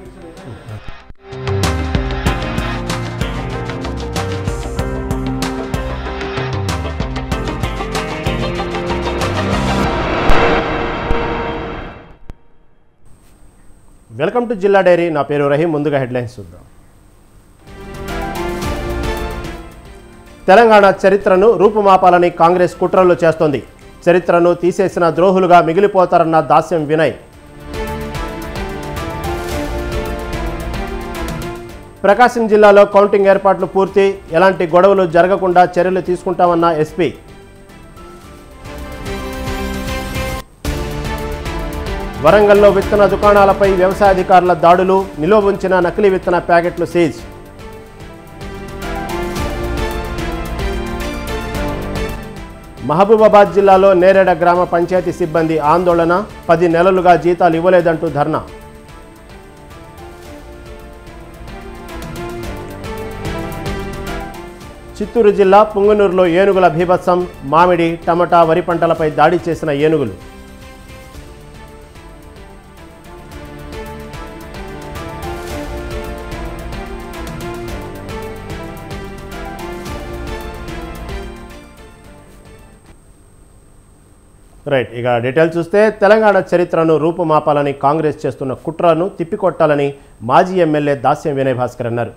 Welcome to జిల్లా dairy. నా పేరు రహీం. ముందుగా హెడ్లైన్స్ చూద్దాం. తెలంగాణ చరిత్రను రూపుమాపాలని కాంగ్రెస్ కుట్రలు చేస్తోంది. చరిత్రను తీసేసిన ద్రోహులుగా మిగిలిపోతారన్న దాస్యం వినయ్. ప్రకాశం జిల్లాలో కౌంటింగ్ ఏర్పాట్లు పూర్తి, ఎలాంటి గొడవలు జరగకుండా చర్యలు తీసుకుంటామన్న ఎస్పీ. వరంగల్లో విత్తన దుకాణాలపై వ్యవసాయాధికారుల దాడులు, నిల్వ ఉంచిన నకిలీ విత్తన ప్యాకెట్లు సీజ్. మహబూబాబాద్ జిల్లాలో నేరేడ గ్రామ పంచాయతీ సిబ్బంది ఆందోళన, 10 నెలలుగా జీతాలు ఇవ్వలేదంటూ ధర్నా. చిత్తూరు జిల్లా పుంగనూరులో ఏనుగుల బీభత్సం, మామిడి, టమాటా, వరి పంటలపై దాడి చేసిన ఏనుగులు. రైట్, ఇక డీటెయిల్ చూస్తే తెలంగాణ చరిత్రను రూపుమాపాలని కాంగ్రెస్ చేస్తున్న కుట్రను తిప్పికొట్టాలని మాజీ ఎమ్మెల్యే దాస్యం వినయ్ భాస్కర్ అన్నారు.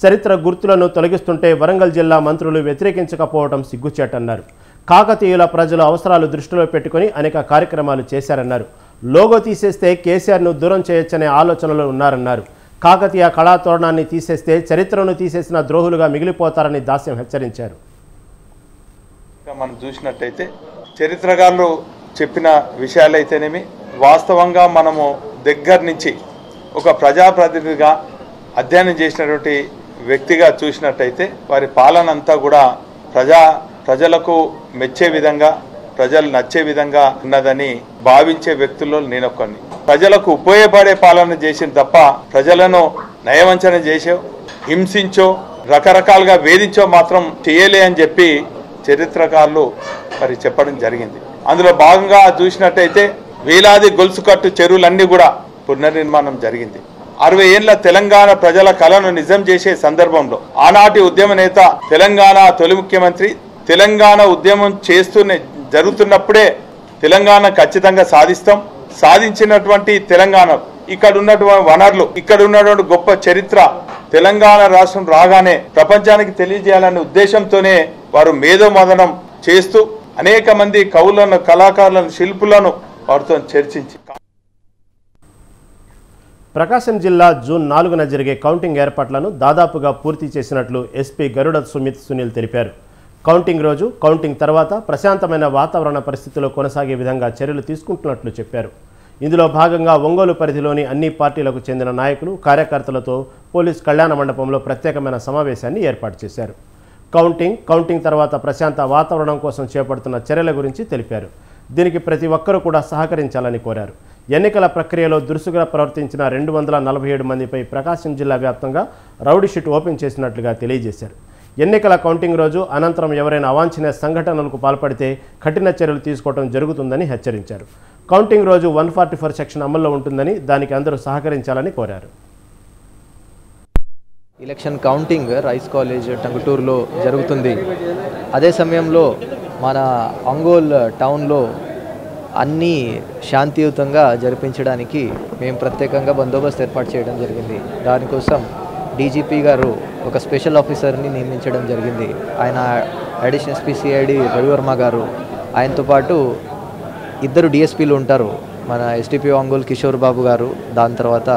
చరిత్ర గుర్తులను తొలగిస్తుంటే వరంగల్ జిల్లా మంత్రులు వ్యతిరేకించకపోవడం సిగ్గుచేటన్నారు. కాకతీయుల ప్రజల అవసరాలు దృష్టిలో పెట్టుకుని అనేక కార్యక్రమాలు చేశారన్నారు. లోగో తీసేస్తే కేసీఆర్ను దూరం చేయొచ్చనే ఆలోచనలో ఉన్నారన్నారు. కాకతీయ కళాతోరణాన్ని తీసేస్తే చరిత్రను తీసేసిన ద్రోహులుగా మిగిలిపోతారని దాస్యం హెచ్చరించారు. మనం చూసినట్టయితే చరిత్రకారులు చెప్పిన విషయాలైతేనేమి, వాస్తవంగా మనము దగ్గర నుంచి ఒక ప్రజాప్రతినిధిగా అధ్యయనం చేసినటువంటి వ్యక్తిగా చూసినట్టయితే వారి పాలన అంతా కూడా ప్రజలకు మెచ్చే విధంగా, ప్రజలు నచ్చే విధంగా ఉన్నదని భావించే వ్యక్తుల్లో నేనొక్కడిని. ప్రజలకు ఉపయోగపడే పాలన చేసింది తప్ప ప్రజలను నయవంచన చేసో, హింసించో, రకరకాలుగా వేధించో మాత్రం చేయలే అని చెప్పి చరిత్రకారులు మరి చెప్పడం జరిగింది. అందులో భాగంగా చూసినట్టయితే వేలాది గొలుసు కట్టు చెరువులన్నీ కూడా పునర్నిర్మాణం జరిగింది. 60 ఏళ్ల తెలంగాణ ప్రజల కళను నిజం చేసే సందర్భంలో ఆనాటి ఉద్యమ నేత, తెలంగాణ తొలి ముఖ్యమంత్రి, తెలంగాణ ఉద్యమం జరుగుతున్నప్పుడే తెలంగాణ ఖచ్చితంగా సాధించినటువంటి తెలంగాణ, ఇక్కడ ఉన్నటువంటి వనరులు, ఇక్కడ ఉన్నటువంటి గొప్ప చరిత్ర, తెలంగాణ రాష్ట్రం రాగానే ప్రపంచానికి తెలియజేయాలనే ఉద్దేశంతోనే వారు మేధోమథనం చేస్తూ అనేక మంది కవులను, కళాకారులను, శిల్పులను వారితో చర్చించి. ప్రకాశం జిల్లా జూన్ 4న జరిగే కౌంటింగ్ ఏర్పాట్లను దాదాపుగా పూర్తి చేసినట్లు ఎస్పీ గరుడ సునీల్ తెలిపారు. కౌంటింగ్ రోజు, కౌంటింగ్ తర్వాత ప్రశాంతమైన వాతావరణ పరిస్థితుల్లో కొనసాగే విధంగా చర్యలు తీసుకుంటున్నట్లు చెప్పారు. ఇందులో భాగంగా ఒంగోలు పరిధిలోని అన్ని పార్టీలకు చెందిన నాయకులు, కార్యకర్తలతో పోలీస్ కళ్యాణ మండపంలో ప్రత్యేకమైన సమావేశాన్ని ఏర్పాటు చేశారు. కౌంటింగ్ తర్వాత ప్రశాంత వాతావరణం కోసం చేపడుతున్న చర్యల గురించి తెలిపారు. దీనికి ప్రతి ఒక్కరూ కూడా సహకరించాలని కోరారు. ఎన్నికల ప్రక్రియలో దురుసుగా ప్రవర్తించిన 247 మందిపై ప్రకాశం జిల్లా వ్యాప్తంగా రౌడీ షీట్ ఓపెన్ చేసినట్లుగా తెలియజేశారు. ఎన్నికల కౌంటింగ్ రోజు అనంతరం ఎవరైనా అవాంఛనీయ సంఘటనలకు పాల్పడితే కఠిన చర్యలు తీసుకోవడం జరుగుతుందని హెచ్చరించారు. కౌంటింగ్ రోజు 144 సెక్షన్ అమల్లో ఉంటుందని, దానికి అందరూ సహకరించాలని కోరారు. ఎలక్షన్ కౌంటింగ్ రైస్ కాలేజ్ టంగుటూరులో జరుగుతుంది. అదే సమయంలో మన ఒంగోలు టౌన్లో అన్నీ శాంతియుతంగా జరిపించడానికి మేము ప్రత్యేకంగా బందోబస్తు ఏర్పాటు చేయడం జరిగింది. దానికోసం డీజీపీ గారు ఒక స్పెషల్ ఆఫీసర్ని నియమించడం జరిగింది. ఆయన అడిషనల్ ఎస్పీ సిఐడి రవివర్మ గారు, ఆయనతో పాటు 2 డిఎస్పీలు ఉంటారు. మన ఎస్టీపీ ఒంగోలు కిషోర్ బాబు గారు, దాని తర్వాత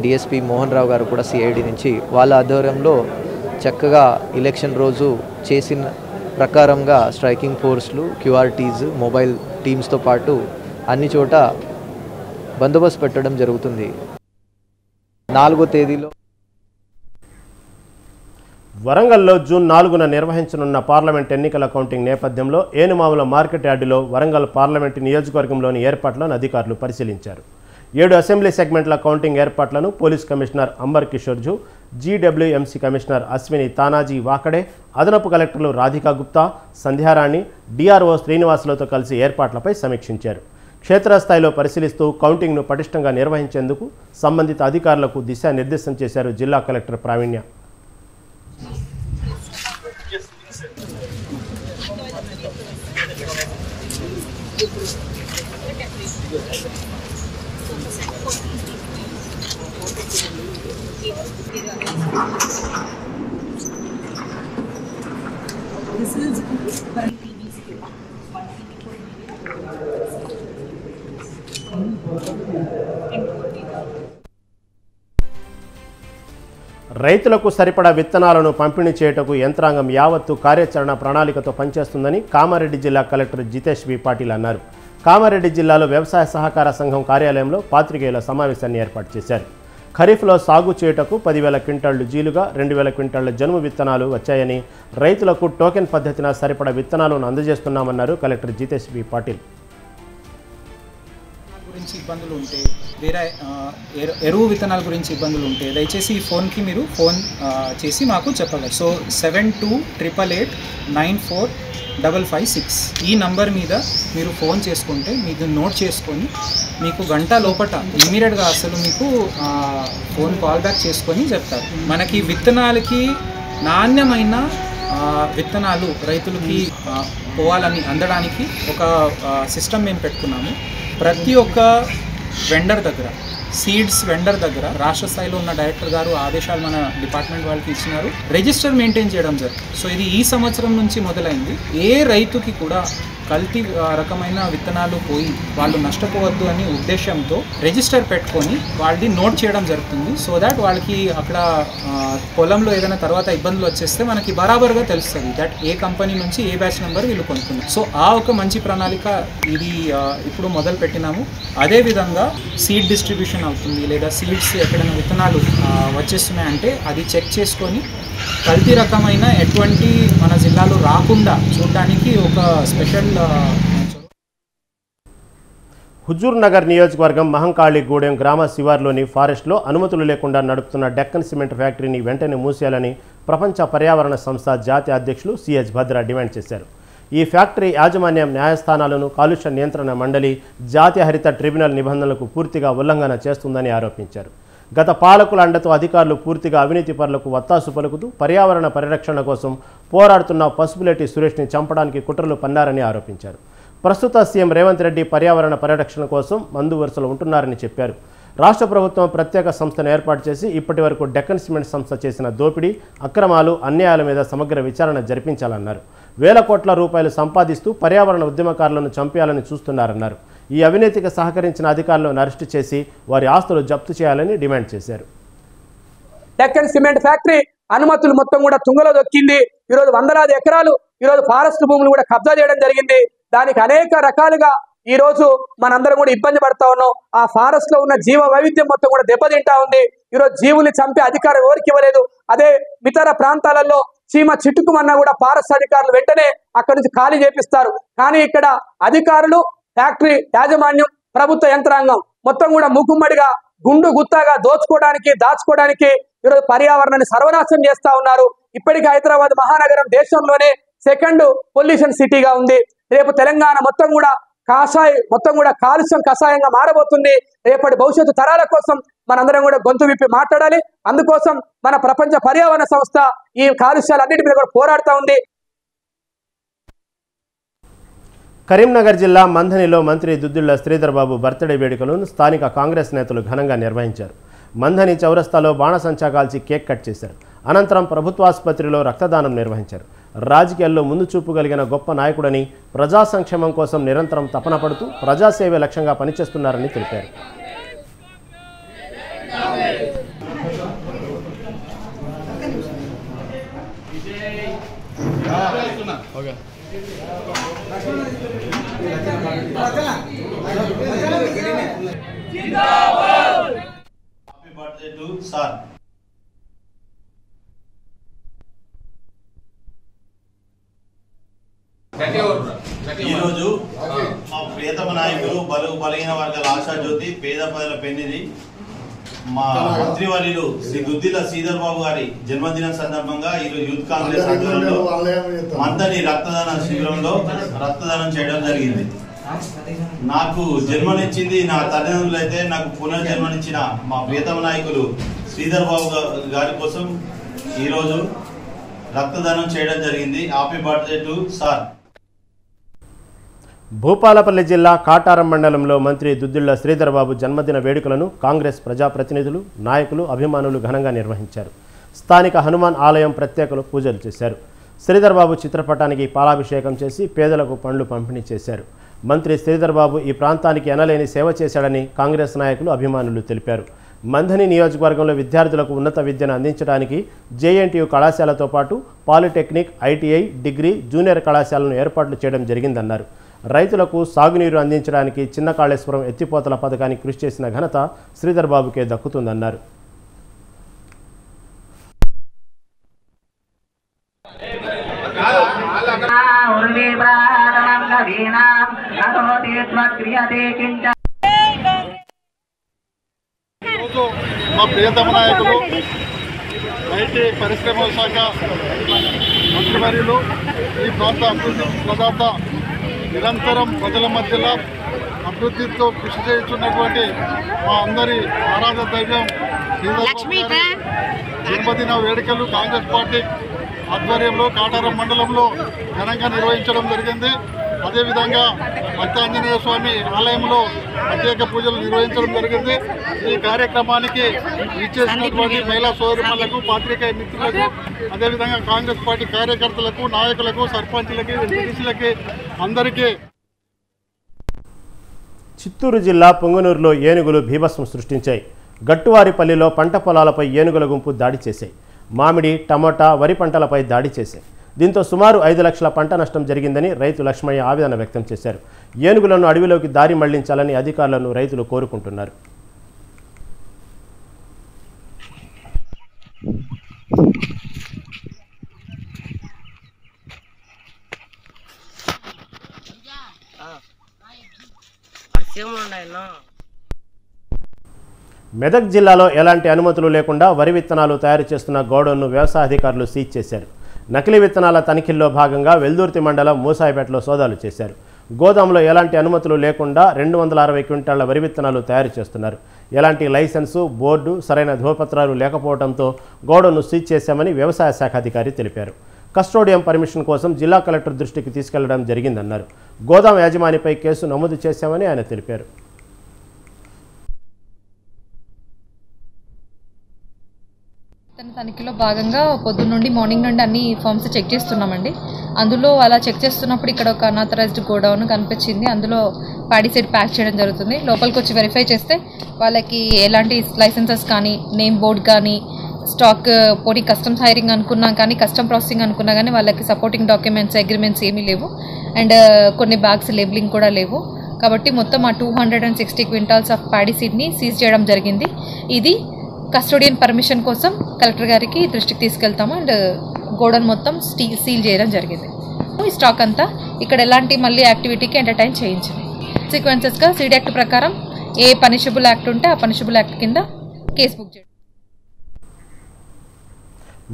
డిఎస్పీ మోహన్ రావు గారు కూడా సిఐడి నుంచి, వాళ్ళ ఆధ్వర్యంలో చక్కగా ఎలక్షన్ రోజు చేసిన ప్రకారంగా స్ట్రైకింగ్ ఫోర్స్లు, క్యూఆర్టీస్, మొబైల్ టీమ్స్తో పాటు అన్ని చోట బందోబస్తు పెట్టడం జరుగుతుంది. 4వ తేదీలో వరంగల్లో జూన్ 4న నిర్వహించనున్న పార్లమెంట్ ఎన్నికల కౌంటింగ్ నేపథ్యంలో ఏనుమాముల మార్కెట్ యార్డులో వరంగల్ పార్లమెంటు నియోజకవర్గంలోని ఏర్పాట్లను అధికారులు పరిశీలించారు. 7 అసెంబ్లీ సెగ్మెంట్ల కౌంటింగ్ ఏర్పాట్లను పోలీస్ కమిషనర్ అంబర్ కిషోర్ జూ, జీడబ్ల్యూఎంసీ కమిషనర్ అశ్విని తానాజీ వాకడే, అదనపు కలెక్టర్లు రాధికా గుప్తా, సంధ్యారాణి, డిఆర్ఓ శ్రీనివాసులతో కలిసి ఏర్పాట్లపై సమీక్షించారు. క్షేత్రస్థాయిలో పరిశీలిస్తూ కౌంటింగ్ను పటిష్టంగా నిర్వహించేందుకు సంబంధిత అధికారులకు దిశానిర్దేశం చేశారు జిల్లా కలెక్టర్ ప్రావీణ్య. రైతులకు సరిపడా విత్తనాలను పంపిణీ చేయటకు యంత్రాంగం యావత్తు కార్యాచరణ ప్రణాళికతో పనిచేస్తుందని కామారెడ్డి జిల్లా కలెక్టర్ జితేష్ వి పాటిల్ అన్నారు. కామారెడ్డి జిల్లాలో వ్యవసాయ సహకార సంఘం కార్యాలయంలో పాత్రికేయుల సమావేశాన్ని ఏర్పాటు చేశారు. ఖరీఫ్లో సాగు చేయుటకు 10,000 క్వింటాళ్లు జీలుగా 2,000 క్వింటాళ్ల జనుము విత్తనాలు వచ్చాయని, రైతులకు టోకెన్ పద్ధతిన సరిపడా విత్తనాలను అందజేస్తున్నామన్నారు కలెక్టర్ జితేష్ వి పాటిల్. గురించి ఇబ్బందులు ఉంటే, వేరే ఎరువు విత్తనాల గురించి ఇబ్బందులు ఉంటే దయచేసి ఈ ఫోన్కి మీరు ఫోన్ చేసి మాకు చెప్పగలరు. సో 7288945556 ఈ నంబర్ మీద మీరు ఫోన్ చేసుకుంటే మీకు నోట్ చేసుకొని మీకు గంట లోపట ఇమీడియట్గా అసలు మీకు ఫోన్ కాల్ బ్యాక్ చేసుకొని చెప్తారు. మనకి విత్తనాలకి నాణ్యమైన విత్తనాలు రైతులకి పోవాలని అందడానికి ఒక సిస్టమ్ మేము పెట్టుకున్నాము. ప్రతి ఒక్క వెండర్ దగ్గర, సీడ్స్ వెండర్ దగ్గర రాష్ట్ర స్థాయిలో ఉన్న డైరెక్టర్ గారు ఆదేశాలు మన డిపార్ట్మెంట్ వాళ్ళకి ఇచ్చినారు. రిజిస్టర్ మెయింటైన్ చేయడం జరుగుతుంది. సో ఇది ఈ సంవత్సరం నుంచి మొదలైంది. ఏ రైతుకి కూడా కల్తీ రకమైన విత్తనాలు పోయి వాళ్ళు నష్టపోవద్దు అనే ఉద్దేశంతో రిజిస్టర్ పెట్టుకొని వాళ్ళది నోట్ చేయడం జరుగుతుంది. సో దాట్ వాళ్ళకి అక్కడ పొలంలో ఏదైనా తర్వాత ఇబ్బందులు వచ్చేస్తే మనకి బరాబర్గా తెలుస్తుంది దట్ ఏ కంపెనీ నుంచి ఏ బ్యాచ్ నెంబర్ వీళ్ళు కొనుక్కున్నారు. సో ఆ ఒక మంచి ప్రణాళిక ఇది ఇప్పుడు మొదలు పెట్టినాము. అదేవిధంగా సీడ్ డిస్ట్రిబ్యూషన్ అవుతుంది, లేదా సీడ్స్ ఎక్కడైనా విత్తనాలు వచ్చేస్తున్నాయంటే అది చెక్ చేసుకొని కల్తీ రకమైన ఎటువంటి మన జిల్లాలో రాకుండా చూడడానికి ఒక స్పెషల్. హుజూర్ నగర్ నియోజకవర్గం మహంకాళిగూడెం గ్రామ శివార్లోని ఫారెస్ట్లో అనుమతులు లేకుండా నడుపుతున్న డెక్కన్ సిమెంట్ ఫ్యాక్టరీని వెంటనే మూసేయాలని ప్రపంచ పర్యావరణ సంస్థ జాతీయ అధ్యక్షులు సిహెచ్ భద్ర డిమాండ్ చేశారు. ఈ ఫ్యాక్టరీ యాజమాన్యం న్యాయస్థానాలను, కాలుష్య నియంత్రణ మండలి, జాతీయ హరిత ట్రిబ్యునల్ నిబంధనలకు పూర్తిగా ఉల్లంఘన చేస్తుందని ఆరోపించారు. గత పాలకుల అండతో అధికారులు పూర్తిగా అవినీతి పరులకు వత్తాసు పలుకుతూ పర్యావరణ పరిరక్షణ కోసం పోరాడుతున్న పసుపులేటి సురేష్ని చంపడానికి కుట్రలు పన్నారని ఆరోపించారు. ప్రస్తుత సీఎం రేవంత్ రెడ్డి పర్యావరణ పరిరక్షణ కోసం మందు వరుసలో ఉంటున్నారని చెప్పారు. రాష్ట్ర ప్రభుత్వం ప్రత్యేక సంస్థను ఏర్పాటు చేసి ఇప్పటి వరకు డెక్కన్ సిమెంట్ సంస్థ చేసిన దోపిడీ, అక్రమాలు, అన్యాయాల మీద సమగ్ర విచారణ జరిపించాలన్నారు. వేల కోట్ల రూపాయలు సంపాదిస్తూ పర్యావరణ ఉద్యమకారులను చంపేయాలని చూస్తున్నారన్నారు. ఈ అవినీతికి సహకరించిన అధికారులను అరెస్టు చేసి వారి ఆస్తులు జప్తు చేయాలని డిమాండ్ చేశారు. డెక్కన్ సిమెంట్ ఫ్యాక్టరీ అనుమతులు మొత్తం కూడా తుంగలో దొక్కింది. ఈరోజు వందలాది ఎకరాలు ఈరోజు ఫారెస్ట్ భూములు కూడా కబ్జా చేయడం జరిగింది. దానికి అనేక రకాలుగా ఈ రోజు మనందరం కూడా ఇబ్బంది పడతా ఉన్నాం. ఆ ఫారెస్ట్ లో ఉన్న జీవ వైవిధ్యం మొత్తం కూడా దెబ్బతింటా ఉంది. ఈరోజు జీవుల్ని చంపే అధికారం ఎవరికి ఇవ్వలేదు. అదే ఇతర ప్రాంతాలలో చీమ చిట్టుకుమన్నా కూడా ఫారెస్ట్ అధికారులు వెంటనే అక్కడి నుంచి ఖాళీ చేపిస్తారు. కానీ ఇక్కడ అధికారులు, ఫ్యాక్టరీ యాజమాన్యం, ప్రభుత్వ యంత్రాంగం మొత్తం కూడా మూకుమ్మడిగా గుండు గుత్తాగా దాచుకోవడానికి ఈరోజు పర్యావరణాన్ని సర్వనాశనం చేస్తా ఉన్నారు. ఇప్పటికీ హైదరాబాద్ మహానగరం దేశంలోనే 2nd పొల్యూషన్ సిటీగా ఉంది. రేపు తెలంగాణ మొత్తం కూడా కాలుష్యం కషాయంగా మారబోతుంది. రేపటి భవిష్యత్తు తరాల కోసం మనందరం కూడా గొంతు విప్పి మాట్లాడాలి. అందుకోసం మన ప్రపంచ పర్యావరణ సంస్థ ఈ కాలుష్యాలన్నిటి మీద కూడా పోరాడుతూ ఉంది. కరీంనగర్ జిల్లా మంథనిలో మంత్రి దుద్దిళ్ల శ్రీధర్ బాబు బర్త్డే వేడుకలను స్థానిక కాంగ్రెస్ నేతలు ఘనంగా నిర్వహించారు. మంథని చౌరస్తాలో బాణసంచా కాల్చి కేక్ కట్ చేశారు. అనంతరం ప్రభుత్వాసుపత్రిలో రక్తదానం నిర్వహించారు. రాజకీయాల్లో ముందు చూపు కలిగిన గొప్ప నాయకుడని, ప్రజా సంక్షేమం కోసం నిరంతరం తపన పడుతూ ప్రజాసేవే లక్ష్యంగా పనిచేస్తున్నారని తెలిపారు. ఈరోజు మా ప్రియతమ నాయకులు బలహీన వర్గాల ఆశాజ్యోతి, పేద ప్రజల పెన్నిధి, మా మంత్రివర్యులు శ్రీ దుద్దిళ్ల శ్రీధర్ బాబు గారి జన్మదినం సందర్భంగా ఈరోజు యూత్ కాంగ్రెస్ ఆధ్వర్యంలో మంథని రక్తదాన శిబిరంలో రక్తదానం చేయడం జరిగింది. నాకు జన్మనిచ్చింది నా తల్లిదండ్రులు అయితే నాకు పునర్జన్మనిచ్చిన మా ప్రియతమ నాయకులు శ్రీధర్ బాబు గారి కోసం ఈరోజు రక్తదానం చేయడం జరిగింది. Happy birthday to sir. Bhupalpally జిల్లా కాటారం మండలంలో మంత్రి దుద్దిళ్ల శ్రీధర్ బాబు జన్మదిన వేడుకలను కాంగ్రెస్ ప్రజాప్రతినిధులు, నాయకులు, అభిమానులు ఘనంగా నిర్వహించారు. స్థానిక హనుమాన్ ఆలయం ప్రత్యేక పూజలు చేశారు. శ్రీధర్ బాబు చిత్రపటానికి పాలాభిషేకం చేసి పేదలకు పండ్లు పంపిణీ చేశారు. మంత్రి శ్రీధర్ బాబు ఈ ప్రాంతానికి ఎనలేని సేవ చేశాడని కాంగ్రెస్ నాయకులు, అభిమానులు తెలిపారు. మంథని నియోజకవర్గంలో విద్యార్థులకు ఉన్నత విద్యను అందించడానికి జేఎన్టీయూ కళాశాలతో పాటు పాలిటెక్నిక్, ఐటీఐ, డిగ్రీ, జూనియర్ కళాశాలను ఏర్పాట్లు చేయడం జరిగిందన్నారు. రైతులకు సాగునీరు అందించడానికి చిన్న కాళేశ్వరం ఎత్తిపోతల పథకానికి కృషి చేసిన ఘనత శ్రీధర్ బాబుకే దక్కుతుందన్నారు. మా ప్రియతమ నాయకులు ఐటీ పరిశ్రమల శాఖ మంత్రివర్యులు, ఈ ప్రాంత అభివృద్ధి ప్రదాత, నిరంతరం ప్రజల మధ్యలో అభివృద్ధితో కృషి చేస్తున్నటువంటి మా అందరి ఆరాధ దైవం జన్మదిన వేడుకలు కాంగ్రెస్ పార్టీ ఆధ్వర్యంలో కాటారం మండలంలో ఘనంగా నిర్వహించడం జరిగింది. అదేవిధంగా భక్తాంజనేయ స్వామి ఆలయంలో ప్రత్యేక పూజలు నిర్వహించడం జరిగింది. ఈ కార్యక్రమానికి ఇచ్చేసినటువంటి మహిళా సోదరులకు, పాత్రికేయ మిత్రులకు, అదేవిధంగా కాంగ్రెస్ పార్టీ కార్యకర్తలకు, నాయకులకు, సర్పంచులకి, ఎంపీటీసీలకి అందరికీ. చిత్తూరు జిల్లా పొంగనూరులో ఏనుగులు బీభత్సం సృష్టించాయి. గట్టువారిపల్లిలో పంట పొలాలపై ఏనుగుల గుంపు దాడి చేశాయి. మామిడి, టమోటా, వరి పంటలపై దాడి చేశాయి. దీంతో సుమారు 5 లక్షల పంట నష్టం జరిగిందని రైతు లక్ష్మయ్య ఆవేదన వ్యక్తం చేశారు. ఏనుగులను అడవిలోకి దారి మళ్లించాలని అధికారులను రైతులు కోరుకుంటున్నారు. మెదక్ జిల్లాలో ఎలాంటి అనుమతులు లేకుండా వరి విత్తనాలు తయారు చేస్తున్న గోడౌన్ను వ్యవసాయ అధికారులు సీజ్ చేశారు. నకిలీ విత్తనాల తనిఖీల్లో భాగంగా వెల్దుర్తి మండలం మూసాయిపేటలో సోదాలు చేశారు. గోదాంలో ఎలాంటి అనుమతులు లేకుండా 260 క్వింటాళ్ల వరి విత్తనాలు తయారు చేస్తున్నారు. ఎలాంటి లైసెన్సు, బోర్డు, సరైన ధ్రువపత్రాలు లేకపోవడంతో గోడౌన్ను సీజ్ చేశామని వ్యవసాయ శాఖ అధికారి తెలిపారు. కస్టోడియం పర్మిషన్ కోసం జిల్లా కలెక్టర్ దృష్టికి తీసుకెళ్లడం జరిగిందన్నారు. గోదాం యాజమానిపై కేసు నమోదు చేశామని ఆయన తెలిపారు. తనిఖీలో భాగంగా పొద్దున్నుండి మార్నింగ్ నుండి అన్ని ఫామ్స్ చెక్ చేస్తున్నామండి. అందులో అలా చెక్ చేస్తున్నప్పుడు ఇక్కడ ఒక అన్ఆథరైజ్డ్ గోడౌన్ కనిపించింది. అందులో ప్యాడీ సీడ్ ప్యాక్ చేయడం జరుగుతుంది. లోపలికి వచ్చి వెరిఫై చేస్తే వాళ్ళకి ఎలాంటి లైసెన్సెస్ కానీ, నేమ్ బోర్డ్ కానీ, స్టాక్ పోనీ కస్టమ్స్ హైరింగ్ అనుకున్నా కానీ, కస్టమ్ ప్రాసెసింగ్ అనుకున్నా కానీ వాళ్ళకి సపోర్టింగ్ డాక్యుమెంట్స్, అగ్రిమెంట్స్ ఏమీ లేవు. అండ్ కొన్ని బ్యాగ్స్ లేబులింగ్ కూడా లేవు. కాబట్టి మొత్తం ఆ 260 క్వింటాల్స్ ఆఫ్ ప్యాడీ సీడ్ని సీజ్ చేయడం జరిగింది. ఇది కస్టోడియన్ పర్మిషన్ కోసం కలెక్టర్ గారికి దృష్టికి తీసుకెళ్తాము. అండ్ గోడౌన్ మొత్తం సీల్ చేయడం జరిగింది. ఈ స్టాక్ అంతా ఇక్కడ ఎలాంటి మళ్ళీ యాక్టివిటీకి ఎంటర్టైన్ చేయించింది. సీక్వెన్సెస్గా సీడ్ యాక్ట్ ప్రకారం ఏ పనిషబుల్ యాక్ట్ ఉంటే ఆ పనిషబుల్ యాక్ట్ కింద కేసు బుక్ చేయడం.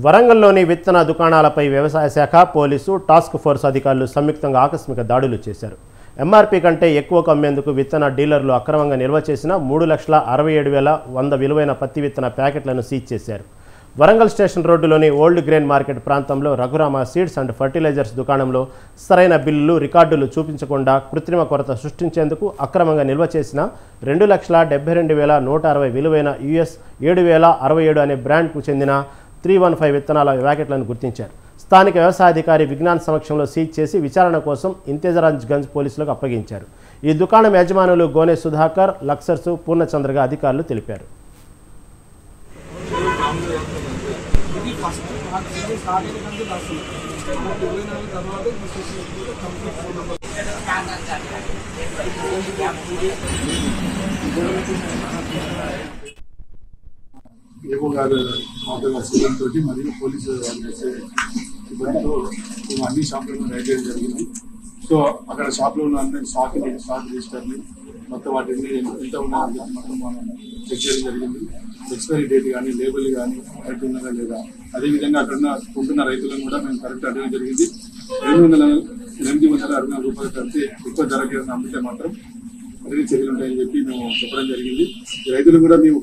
వరంగల్లోని విత్తన దుకాణాలపై వ్యవసాయ శాఖ, పోలీసు, టాస్క్ ఫోర్స్ అధికారులు సంయుక్తంగా ఆకస్మిక దాడులు చేశారు. ఎంఆర్పీ కంటే ఎక్కువకు అమ్మేందుకు విత్తన డీలర్లు అక్రమంగా నిల్వ చేసిన 3,67,100 విలువైన పత్తి విత్తన ప్యాకెట్లను సీజ్ చేశారు. వరంగల్ స్టేషన్ రోడ్డులోని ఓల్డ్ గ్రెయిన్ మార్కెట్ ప్రాంతంలో రఘురామ సీడ్స్ అండ్ ఫర్టిలైజర్స్ దుకాణంలో సరైన బిల్లులు, రికార్డులు చూపించకుండా కృత్రిమ కొరత సృష్టించేందుకు అక్రమంగా నిల్వ చేసిన 2,72,160 విలువైన US 7,067 అనే బ్రాండ్కు చెందిన 315 విత్తనాల ప్యాకెట్లను గుర్తించారు. స్థానిక వ్యవసాయాధికారి విజ్ఞాన్ సమక్షంలో సీజ్ చేసి విచారణ కోసం ఇంతేజరాజ్గంజ్ పోలీసులకు అప్పగించారు. ఈ దుకాణం యజమానులు గోనె సుధాకర్, లక్సర్సు, పూర్ణచంద్రగా అధికారులు తెలిపారు. ఏవో గారు సిబ్బందితో మరియు పోలీసు సిబ్బందితో అన్ని షాపులను రైడ్ చేయడం జరిగింది. సో అక్కడ షాప్లో ఉన్న అన్ని స్టాక్ రిజిస్టర్ని మొత్తం వాటిని ఎంత ఉన్నాయని మొత్తం మనం చెక్ చేయడం జరిగింది. ఎక్స్పైరీ డేట్ కానీ, లేబుల్ కానీ కరెక్ట్ ఉన్నదా లేదా, అదేవిధంగా అక్కడ కొంటున్న రైతులను కూడా మేము కరెక్ట్ అడగడం జరిగింది. 864 రూపాయలు కంటే ఎక్కువ ధరకి అమ్మితే మాత్రం కఠిన చర్యలు ఉంటాయని చెప్పి మేము చెప్పడం జరిగింది. రైతులు కూడా మేము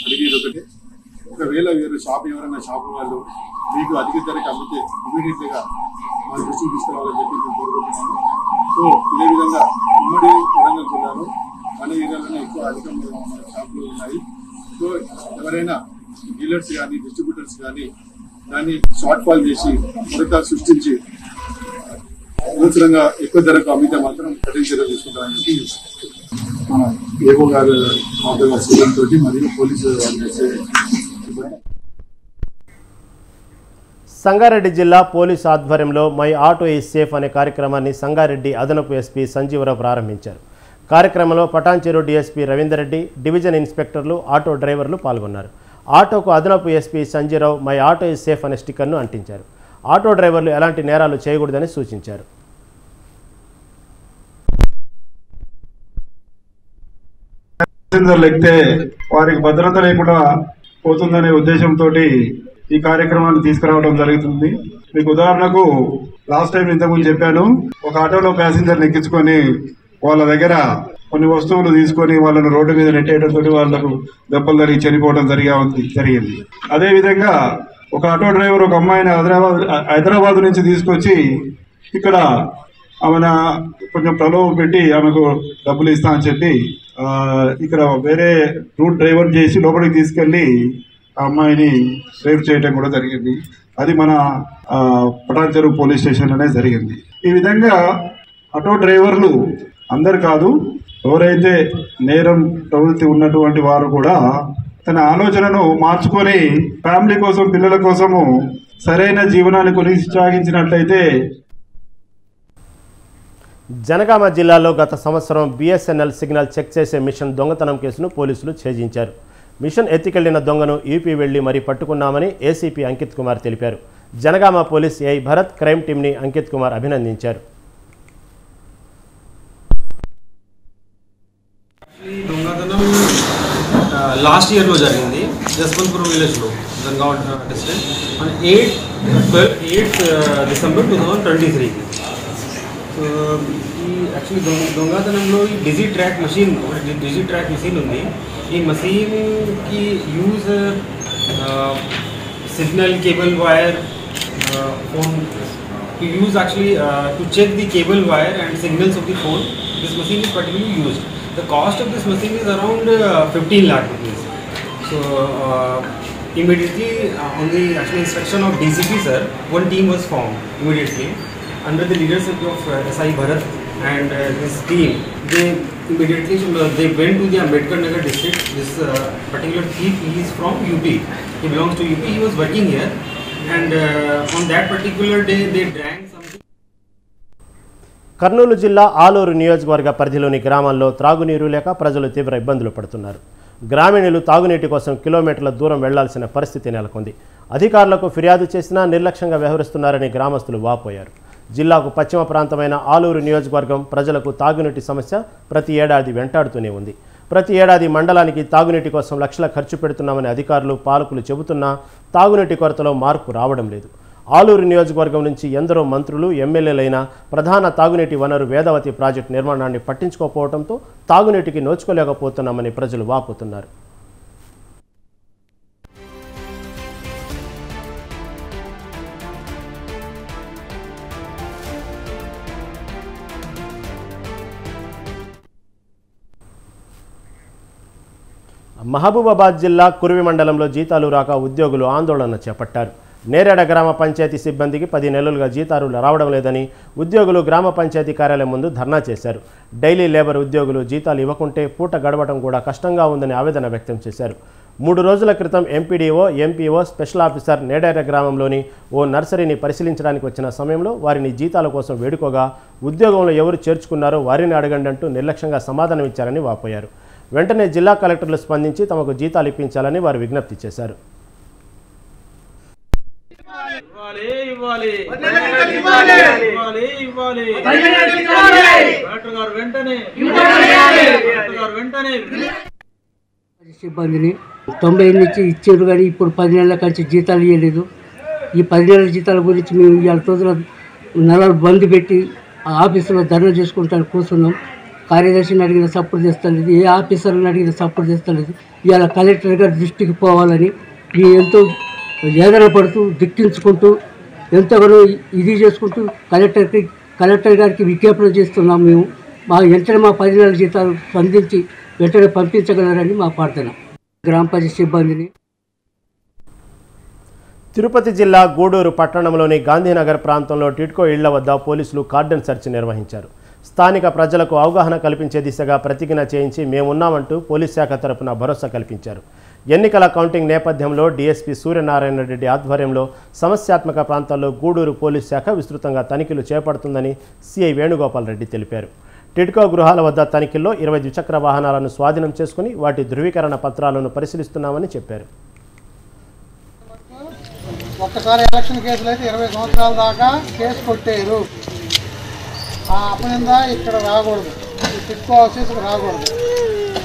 అడిగేది ఒకటే, ఒకవేళ ఎవరైనా షాపు వాళ్ళు మీకు అధిక ధరకి అమ్మితే ఇమీడియట్గా మన దృష్టికి తీసుకురావాలని చెప్పి మేము కోరుకుంటున్నాము. సో ఇదే విధంగా ఉమ్మడి వరంగల్ జిల్లాలో అన్ని ఏరియాలోనే ఎక్కువ అధికంగా షాపులు ఉన్నాయి. సో ఎవరైనా డీలర్స్ కానీ డిస్ట్రిబ్యూటర్స్ కానీ దాన్ని షార్ట్ ఫాల్ చేసి కొరత సృష్టించి అనవసరంగా ఎక్కువ ధరకు అమ్మితే మాత్రం కఠిన చర్యలు తీసుకుంటామని చెప్పి మన ఏవో గారు తోటి మరియు పోలీసు సంగారెడ్డి జిల్లా పోలీసు ఆధ్వర్యంలో మై ఆటో ఈజ్ సేఫ్ అనే కార్యక్రమాన్ని సంగారెడ్డి అదనపు ఎస్పీ సంజీవరావు ప్రారంభించారు. కార్యక్రమంలో పటాన్చెరు డీఎస్పీ రవీందర్ రెడ్డి, డివిజన్ ఇన్స్పెక్టర్లు, ఆటో డ్రైవర్లు పాల్గొన్నారు. ఆటోకు అదనపు SP Sanjeevarao my auto is safe అనే స్టిక్కర్ను అంటించారు. ఆటో డ్రైవర్లు ఎలాంటి నేరాలు చేయకూడదని సూచించారు. ఎక్కితే వారికి భద్రత లేకుండా పోతుందనే ఉద్దేశంతో ఈ కార్యక్రమాన్ని తీసుకురావడం జరుగుతుంది. మీకు ఉదాహరణకు లాస్ట్ టైం ఇంతకుముందు చెప్పాను, ఒక ఆటోలో ప్యాసింజర్ని ఎక్కించుకొని వాళ్ళ దగ్గర కొన్ని వస్తువులు తీసుకొని వాళ్ళను రోడ్డు మీద నెట్టేయడంతో వాళ్ళకు దెబ్బలు జరిగి చనిపోవడం జరిగింది. అదేవిధంగా ఒక ఆటో డ్రైవర్ ఒక అమ్మాయిని హైదరాబాద్ నుంచి తీసుకొచ్చి ఇక్కడ ఆమె కొంచెం ప్రలోభ పెట్టి ఆమెకు డబ్బులు ఇస్తా అని చెప్పి ఇక్కడ వేరే రూట్ డ్రైవర్ చేసి లోపలికి తీసుకెళ్లి ఆ అమ్మాయిని రేప్ చేయడం కూడా జరిగింది. అది మన పటాన్చెరు పోలీస్ స్టేషన్లోనే జరిగింది. ఈ విధంగా ఆటో డ్రైవర్లు అందరు కాదు, ఎవరైతే నేరం ప్రవృత్తి ఉన్నటువంటి వారు కూడా తన ఆలోచనను మార్చుకొని ఫ్యామిలీ కోసం, పిల్లల కోసము సరైన జీవనాన్ని కొనసాగించినట్లయితే. జనగామ జిల్లాలో గత సంవత్సరం బిఎస్ఎన్ఎల్ సిగ్నల్ చెక్ చేసే మిషన్ దొంగతనం కేసును పోలీసులు ఛేదించారు. మిషన్ ఎత్తికెళ్లిన దొంగను యూపీ వెళ్లి మరీ పట్టుకున్నామని ఏసీపీ అంకిత్ కుమార్ తెలిపారు. Jangaon police AI Bharat crime టీంని అంకిత్ కుమార్ అభినందించారు. దొంగతనం లాస్ట్ ఇయర్లో జరిగింది జస్వంత్పూర్ విలేజ్లో, Jangaon district, on 8 December 2023. So ఈ యాక్చువల్లీ దొంగతనంలో ఈ డిజిట్రాక్ మెషిన్ ఉంది. ఈ మషీన్కి use signal cable wire phone to use actually to check the cable wire and signals of the phone. This machine is particularly used. The cost of this machine is around 15 lakh rupees. So immediately on the actual instruction of DCP sir, one team was formed immediately under the leadership of SI Bharat and his team. They immediately they went to the Ambedkar Nagar district. This particular thief, he is from UP. He belongs to UP. He was working here, and on that particular day they drank something. Kurnool జిల్లా ఆలూరు నియోజకవర్గ పరిధిలోని గ్రామాల్లో త్రాగునీరు లేక ప్రజలు తీవ్ర ఇబ్బందులు పడుతున్నారు. గ్రామీణులు తాగునీటి కోసం కిలోమీటర్ల దూరం వెళ్లాల్సిన పరిస్థితి నెలకొంది. అధికారులకు ఫిర్యాదు చేసినా నిర్లక్ష్యంగా వ్యవహరిస్తున్నారని గ్రామస్తులు వాపోయారు. జిల్లాకు పశ్చిమ ప్రాంతమైన ఆలూరు నియోజకవర్గం ప్రజలకు తాగునీటి సమస్య ప్రతి ఏడాది వెంటాడుతూనే ఉంది. ప్రతి ఏడాది మండలానికి తాగునీటి కోసం లక్షల ఖర్చు పెడుతున్నామని అధికారులు, పాలకులు చెబుతున్నా తాగునీటి కొరతలో మార్పు రావడం లేదు. ఆలూరు నియోజకవర్గం నుంచి ఎందరో మంత్రులు, ఎమ్మెల్యేలైన ప్రధాన తాగునీటి వనరు వేదవతి ప్రాజెక్టు నిర్మాణాన్ని పట్టించుకోకపోవడంతో తాగునీటికి నోచుకోలేకపోతున్నామని ప్రజలు వాపోతున్నారు. మహబూబాబాద్ జిల్లా కురివి మండలంలో జీతాలు రాక ఉద్యోగులు ఆందోళన చేపట్టారు. నేరేడ గ్రామ పంచాయతీ సిబ్బందికి 10 నెలలుగా జీతాలు రావడం లేదని ఉద్యోగులు గ్రామ పంచాయతీ కార్యాలయం ముందు ధర్నా చేశారు. డైలీ లేబర్ ఉద్యోగులు జీతాలు ఇవ్వకుంటే పూట గడవడం కూడా కష్టంగా ఉందని ఆవేదన వ్యక్తం చేశారు. 3 రోజుల క్రితం ఎంపీడీఓ, ఎంపీఓ, స్పెషల్ ఆఫీసర్ నేరేడ గ్రామంలోని ఓ నర్సరీని పరిశీలించడానికి వచ్చిన సమయంలో వారిని జీతాల కోసం వేడుకోగా ఉద్యోగంలో ఎవరు చేర్చుకున్నారో వారిని అడగండి అంటూ నిర్లక్ష్యంగా సమాధానం ఇచ్చారని వాపోయారు. వెంటనే జిల్లా కలెక్టర్లు స్పందించి తమకు జీతాలు ఇప్పించాలని వారు విజ్ఞప్తి చేశారు. సిబ్బందిని 90 నుంచి ఇచ్చారు కానీ ఇప్పుడు 10 నెలల కంటే జీతాలు ఇవ్వలేదు. ఈ 10 నెలల జీతాల గురించి మేము ఇవాళ రోజుల నెలలు బంద్ పెట్టి ఆ ఆఫీసులో ధర్నా చేసుకుంటాను కూర్చున్నాం. కార్యదర్శిని అడిగిన సపోర్ట్ చేస్తలేదు, ఏ ఆఫీసర్ని అడిగిన సపోర్ట్ చేస్తలేదు. ఇవాళ కలెక్టర్ గారి దృష్టికి పోవాలని మేము ఎంతో వేదన పడుతూ దిక్కించుకుంటూ ఎంతగానో ఇది చేసుకుంటూ కలెక్టర్ గారికి విజ్ఞాపన చేస్తున్నాం. మేము మా వెంటనే మా 10 నెలల జీతాలు స్పందించి వెంటనే పంపించగలరని మా ప్రార్థన. గ్రామ పంచాయతీ సిబ్బందిని తిరుపతి జిల్లా గూడూరు పట్టణంలోని గాంధీనగర్ ప్రాంతంలో టిడ్కో ఇళ్ల వద్ద పోలీసులు కార్డన్ సెర్చ్ నిర్వహించారు. స్థానిక ప్రజలకు అవగాహన కల్పించే దిశగా ప్రతిజ్ఞ చేయించి మేమున్నామంటూ పోలీస్ శాఖ తరపున భరోసా కల్పించారు. ఎన్నికల కౌంటింగ్ నేపథ్యంలో డీఎస్పీ సూర్యనారాయణ రెడ్డి ఆధ్వర్యంలో సమస్యాత్మక ప్రాంతాల్లో గూడూరు పోలీస్ శాఖ విస్తృతంగా తనిఖీలు చేపడుతుందని సిఐ వేణుగోపాల్ రెడ్డి తెలిపారు. టిడ్కో గృహాల వద్ద తనిఖీల్లో 20 ద్విచక్ర వాహనాలను స్వాధీనం చేసుకుని వాటి ధృవీకరణ పత్రాలను పరిశీలిస్తున్నామని చెప్పారు. ఒక్కసారి ఎలక్షన్ కేసులు అయితే 20 సంవత్సరాల దాకా కేసు కొట్టారు. ఆ అపనింద ఇక్కడ రాకూడదు, టిడ్కో హౌసెస్ రాకూడదు.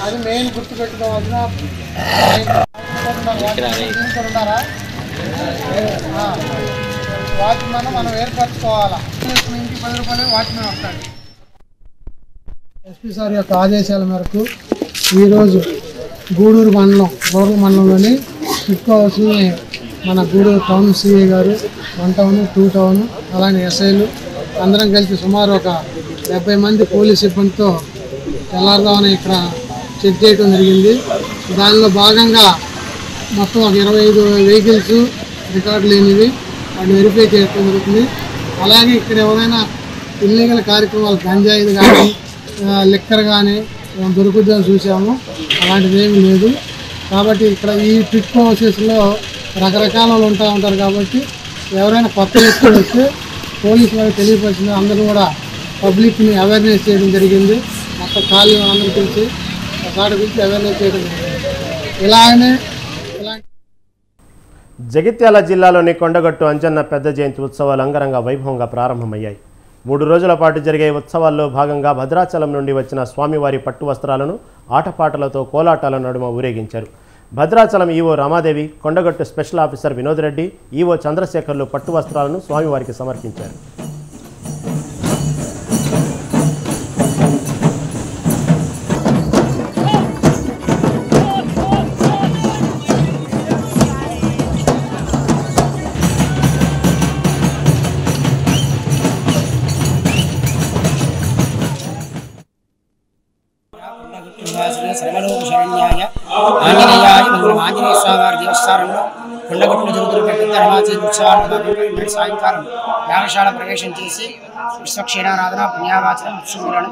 అది మెయిన్ గుర్తుపెట్టుకోవాల్సిన ఉన్నారా వాచ్మెన్ మనం ఏర్పరచుకోవాలా. ఇంటికి 10 రూపాయలు వాచ్మెన్ వస్తాడు. ఎస్పీ సార్ యొక్క ఆదేశాల మేరకు ఈరోజు గూడూరు మండలం రూరల్ మండలంలోని టిడ్కో హౌస్ని మన గూడూరు టౌన్ సిఐ గారు 1 టౌన్ 2 టౌన్ అలానే ఎస్ఐలు అందరం కలిసి సుమారు ఒక 70 మంది పోలీస్ సిబ్బందితో తెల్లారుదామని ఇక్కడ చెక్ చేయడం జరిగింది. దానిలో భాగంగా మొత్తం ఒక 25 వెహికల్స్ రికార్డు లేనివి వాటిని వెరిఫై చేయడం జరుగుతుంది. అలాగే ఇక్కడ ఎవరైనా ఇల్లీగల్ కార్యక్రమాలు గంజాయిలు కానీ లిక్కర్ కానీ దొరుకుద్దని చూసాము. అలాంటిది ఏమీ లేదు. కాబట్టి ఇక్కడ ఈ టిడ్కో హౌసెస్లో రకరకాల వాళ్ళు ఉంటారు. కాబట్టి ఎవరైనా కొత్త వ్యక్తులు వస్తే పోలీసు వారికి తెలియపరిచింది. అందరూ కూడా పబ్లిక్ని అవేర్నెస్ చేయడం జరిగింది. మొత్తం ఖాళీ అందరూ తెలిసి వాటి గురించి అవేర్నెస్ చేయడం జరిగింది. ఇలాగనే జగిత్యాల జిల్లాలోని కొండగట్టు అంజన్న పెద్ద జయంతి ఉత్సవాలు అంగరంగ వైభవంగా ప్రారంభమయ్యాయి. 3 రోజుల పాటు జరిగే ఉత్సవాల్లో భాగంగా భద్రాచలం నుండి వచ్చిన స్వామివారి పట్టు వస్త్రాలను ఆటపాటలతో కోలాటాల నడుమ ఊరేగించారు. Bhadrachalam EO Ramadevi, Kondagattu special officer Vinod Reddy, EO చంద్రశేఖర్లు పట్టు వస్త్రాలను స్వామివారికి సమర్పించారు. శరణ్యాయ ఆంజనేయాయ మంగళం. ఆంజనేయ స్వామి వారి దేవస్థానంలో కొండగట్టులో జరుగుతున్న రమాదేవి ఉత్సవాల్లో భాగంగా సాయంకాలం యాగశాల ప్రవేశం చేసి విశ్వక్షీణారాధన, పుణ్యావాచనం, ఉత్సవాలను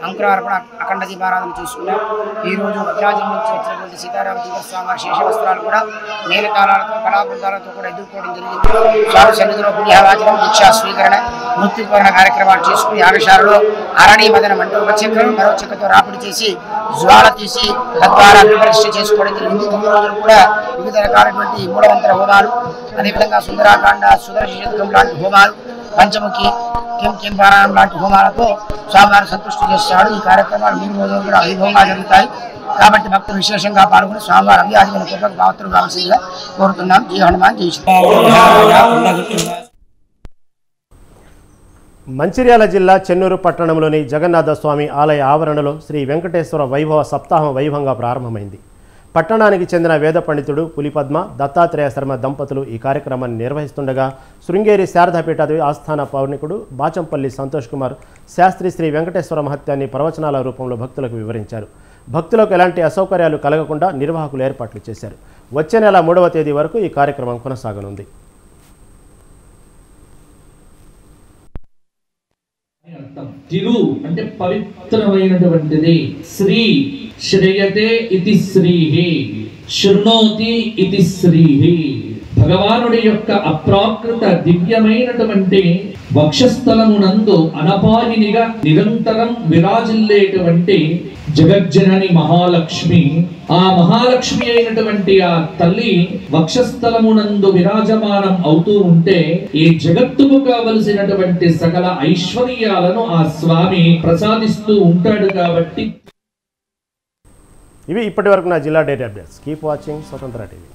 అంకురార్పణ, అఖండ దీపారాధన చేసుకున్నాం. ఈరోజు వజ్రాజం నుంచి వచ్చినటువంటి సీతారామచంద్ర స్వామి వారి శేష వస్త్రాలు కూడా మేళతాళాలతో కళాబృందాలతో కూడా ఎదుర్కోవడం జరిగింది. స్వామి సన్నిధిలో పుణ్యావాచనం, దీక్షా స్వీకరణ, మృత్యుకరణ కార్యక్రమాలు చేసుకుని యాగశాలలో అరణి మదనం అంటే ఒక చక్రం మరో చక్రతో రాపిడి చేసి జ్వాల తీసి తద్వారా ప్రతిష్ఠ చేసుకోవడం జరిగింది. 9 రోజులు కూడా వివిధ రకాలైనటువంటి మూలవంతర హోమాలు, అదేవిధంగా సుందరాకాండ, సుదర్శనం లాంటి హోమాలు, పంచముఖి, కింపారాయణం లాంటి హోమాలతో స్వామివారు సంతృష్టి చేస్తాడు. ఈ కార్యక్రమాలు 3 రోజులు కూడా వైభవంగా జరుగుతాయి. కాబట్టి భక్తులు విశేషంగా పాల్గొని స్వామివారి అవ్యాధిమైన కృపకు భావతులు కావాల్సిందిగా కోరుతున్నాం. జై హనుమాన్, జై శ్రీ. మంచిర్యాల జిల్లా చెన్నూరు పట్టణంలోని జగన్నాథ స్వామి ఆలయ ఆవరణలో శ్రీ వెంకటేశ్వర వైభవ సప్తాహం వైభవంగా ప్రారంభమైంది. పట్టణానికి చెందిన వేద పండితుడు పులిపద్మ, దత్తాత్రేయ శర్మ దంపతులు ఈ కార్యక్రమాన్ని నిర్వహిస్తుండగా శృంగేరి శారదాపీఠ ఆస్థాన పౌర్ణికుడు బాచంపల్లి సంతోష్ కుమార్ శాస్త్రి శ్రీ వెంకటేశ్వర మహత్యాన్ని ప్రవచనాల రూపంలో భక్తులకు వివరించారు. భక్తులకు ఎలాంటి అసౌకర్యాలు కలగకుండా నిర్వాహకులు ఏర్పాట్లు చేశారు. వచ్చే నెల 3వ తేదీ వరకు ఈ కార్యక్రమం కొనసాగనుంది. తిరు అంటే పవిత్రమైనటువంటిది. శ్రీ శ్రేయతే ఇతి శ్రీహి, శృణోతి ఇతి శ్రీహి. భగవానుడి యొక్క అప్రాకృత దివ్యమైనటువంటి వక్షస్థలమునందు అనపాయినిగా నిరంతరం విరాజిల్లేటువంటి జగజ్జనని మహాలక్ష్మి, ఆ మహాలక్ష్మి అయినటువంటి ఆ తల్లి వక్షస్థలమునందు విరాజమానం అవుతూ ఉంటే ఈ జగత్తుకు కావలసినటువంటి సకల ఐశ్వర్యాలను ఆ స్వామి ప్రసాదిస్తూ ఉంటాడు. కాబట్టి ఇవి ఇప్పటి వరకు నా జిల్లా డేటా అప్డేట్స్. కీప్ వాచింగ్ స్వతంత్ర టీవీ.